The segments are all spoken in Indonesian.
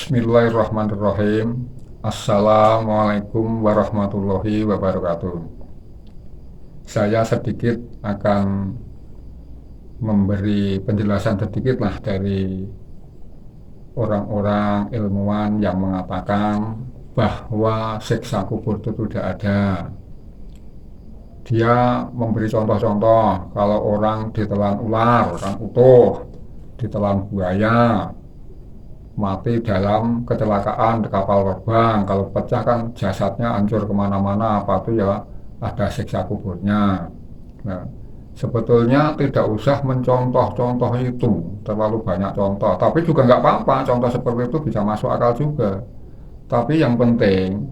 Bismillahirrahmanirrahim. Assalamualaikum warahmatullahi wabarakatuh. Saya sedikit akan memberi penjelasan sedikit lah dari orang-orang ilmuwan yang mengatakan bahwa siksa kubur itu tidak ada. Dia memberi contoh-contoh kalau orang ditelan ular, orang utuh, ditelan buaya, mati dalam kecelakaan di kapal terbang, kalau pecah kan jasadnya hancur kemana-mana, apa itu ya ada siksa kuburnya. Nah, sebetulnya tidak usah mencontoh-contoh itu, terlalu banyak contoh, tapi juga nggak apa-apa, contoh seperti itu bisa masuk akal juga. Tapi yang penting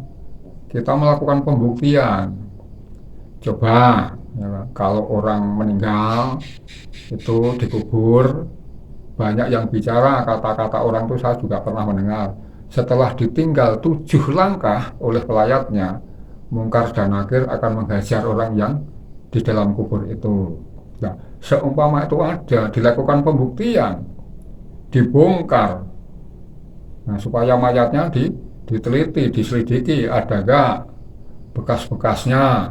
kita melakukan pembuktian. Coba ya, kalau orang meninggal itu dikubur, banyak yang bicara, kata-kata orang itu saya juga pernah mendengar. Setelah ditinggal 7 langkah oleh pelayatnya, Mungkar dan Nakir akan menghajar orang yang di dalam kubur itu. Nah, seumpama itu ada, dilakukan pembuktian, dibongkar, nah, supaya mayatnya diteliti, diselidiki, ada gak bekas-bekasnya,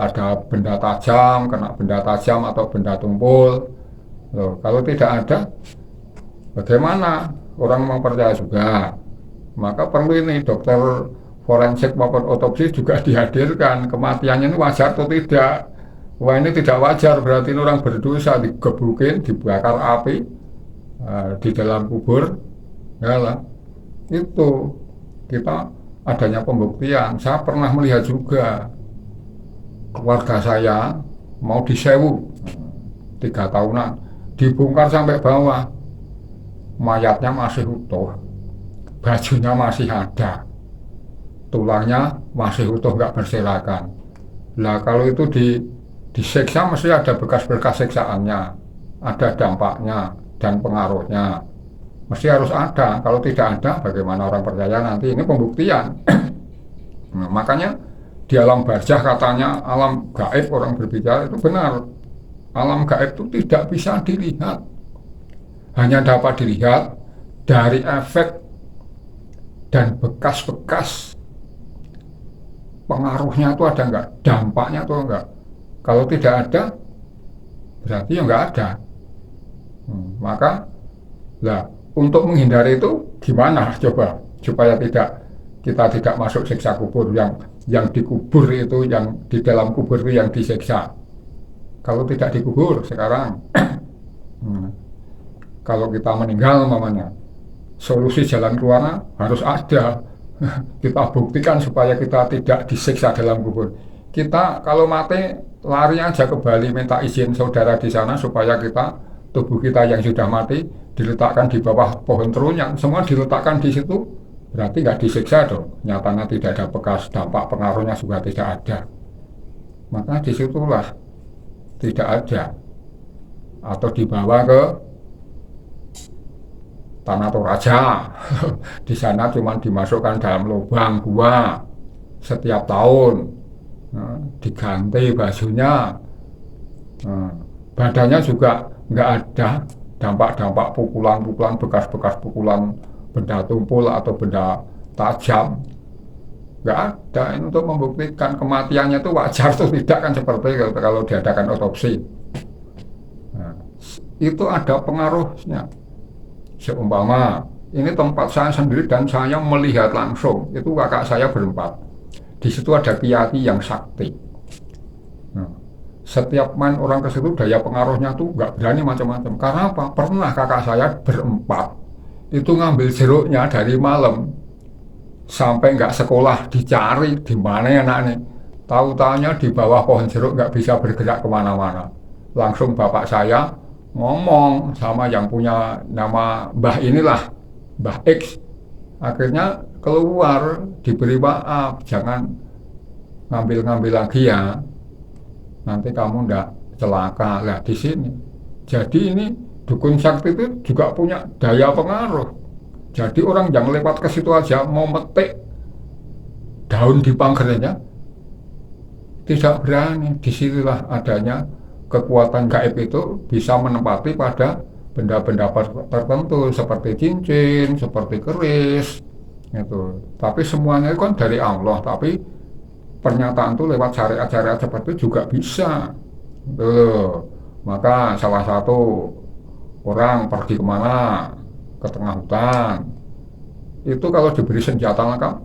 ada benda tajam, kena benda tajam atau benda tumpul. Kalau tidak ada, bagaimana orang memang percaya juga? Maka perlu ini dokter forensik maupun otopsi juga dihadirkan. Kematiannya ini wajar atau tidak? Wah, ini tidak wajar, berarti ini orang berdosa, digebukin, dibakar api di dalam kubur. Ya lah, itu kita adanya pembuktian. Saya pernah melihat juga keluarga saya mau disewu 3 tahunan, dibongkar sampai bawah, mayatnya masih utuh, bajunya masih ada, tulangnya masih utuh, nggak berserakan. Nah, kalau itu disiksa mesti ada bekas-bekas siksaannya, ada dampaknya dan pengaruhnya, mesti harus ada. Kalau tidak ada, bagaimana orang percaya nanti? Ini pembuktian. Nah, makanya di alam barzah katanya alam gaib, orang berbicara itu benar. Alam gaib itu tidak bisa dilihat, hanya dapat dilihat dari efek dan bekas-bekas pengaruhnya itu ada enggak, dampaknya itu enggak. Kalau tidak ada, berarti ya enggak ada. Maka, lah, untuk menghindari itu gimana coba supaya kita tidak masuk siksa kubur, yang dikubur itu, yang di dalam kubur itu yang disiksa. Kalau tidak dikubur sekarang, kalau kita meninggal mamanya, solusi jalan keluarnya harus ada. Kita buktikan supaya kita tidak disiksa dalam kubur. Kita kalau mati lari aja ke Bali, minta izin saudara di sana supaya tubuh kita yang sudah mati diletakkan di bawah pohon terunyan, semua diletakkan di situ, berarti nggak disiksa dong. Nyatanya tidak ada bekas dampak pengaruhnya juga tidak ada. Maka disitulah tidak ada, atau dibawa ke Tanah Toraja. Di sana cuma dimasukkan dalam lubang gua setiap tahun, diganti bajunya, badannya juga nggak ada dampak-dampak pukulan-pukulan, bekas-bekas pukulan benda tumpul atau benda tajam, nggak ada. Ini untuk membuktikan kematiannya itu wajar atau tidak, kan seperti kalau diadakan otopsi. Nah, itu ada pengaruhnya. Seumpama ini tempat saya sendiri dan saya melihat langsung, itu kakak saya berempat. Di situ ada kiai yang sakti. Nah, setiap main orang ke situ, daya pengaruhnya tuh nggak berani macam-macam. Karena apa? Pernah kakak saya berempat itu ngambil jeruknya dari malam sampai nggak sekolah, dicari di mana anaknya. Tahu-tahunya di bawah pohon jeruk, nggak bisa bergerak kemana-mana. Langsung bapak saya ngomong sama yang punya nama Mbah inilah, Mbah X. Akhirnya keluar, diberi maaf, jangan ngambil-ngambil lagi ya, nanti kamu ndak celaka. Lah di sini. Jadi ini dukun sakti itu juga punya daya pengaruh. Jadi orang yang lewat ke situ aja mau metik daun di pagernya tidak berani. Disinilah adanya kekuatan gaib itu bisa menempati pada benda-benda tertentu seperti cincin, seperti keris, itu. Tapi semuanya itu kan dari Allah. Tapi pernyataan itu lewat syariat-syariat seperti itu juga bisa. Tuh. Maka salah satu orang pergi kemana, ke tengah hutan, itu kalau diberi senjata lengkap,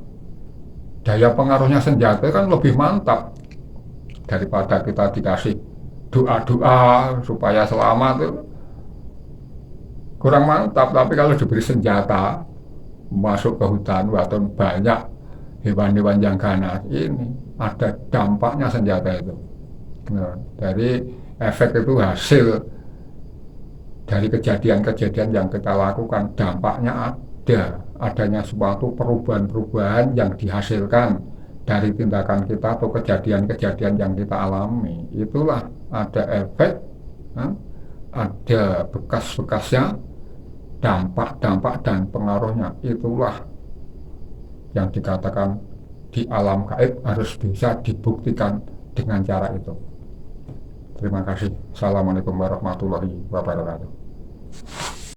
daya pengaruhnya senjata kan lebih mantap daripada kita dikasih doa-doa supaya selamat itu kurang mantap. Tapi kalau diberi senjata masuk ke hutan, waton banyak hewan-hewan yang ganas, ini ada dampaknya senjata itu. Nah, dari efek itu hasil dari kejadian-kejadian yang kita lakukan, dampaknya adanya suatu perubahan-perubahan yang dihasilkan dari tindakan kita atau kejadian-kejadian yang kita alami. Itulah ada efek, ada bekas-bekasnya, dampak-dampak dan pengaruhnya. Itulah yang dikatakan di alam gaib harus bisa dibuktikan dengan cara itu. Terima kasih. Assalamualaikum warahmatullahi wabarakatuh.